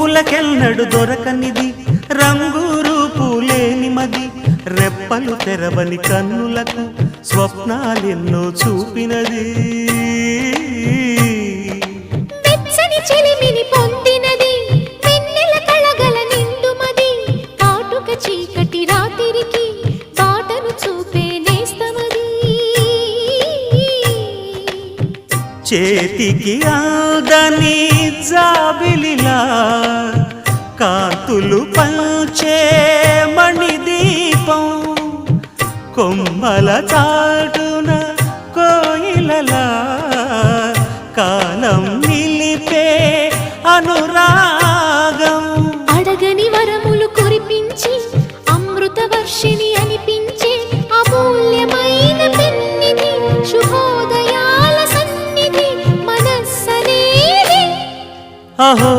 చూపులకెన్నడు దొరకనిది రంగు రూపు లేని మది రెప్పలు తెరవని కన్నులకు స్వప్నాలెన్నో చూపినది వెచ్చని చెలిమిని పొందినది వెన్నెల కళగల నిండుమది కాటుక చీకటి రాత్రికి బాటను చూపే నేస్తమది చేతికి ఆదని జాబిలిలా కాంతులు పంచే మణిదీపం కొమ్మల చాటున కోయిలలా కాలం నిలిపే అనురాగం అడగని వరములు కురిపించి అమృత వర్షిణి అనిపించే అమూల్యమైన పెన్నిధి శుభోదయాల సన్నిధి మనస్సనేది అహో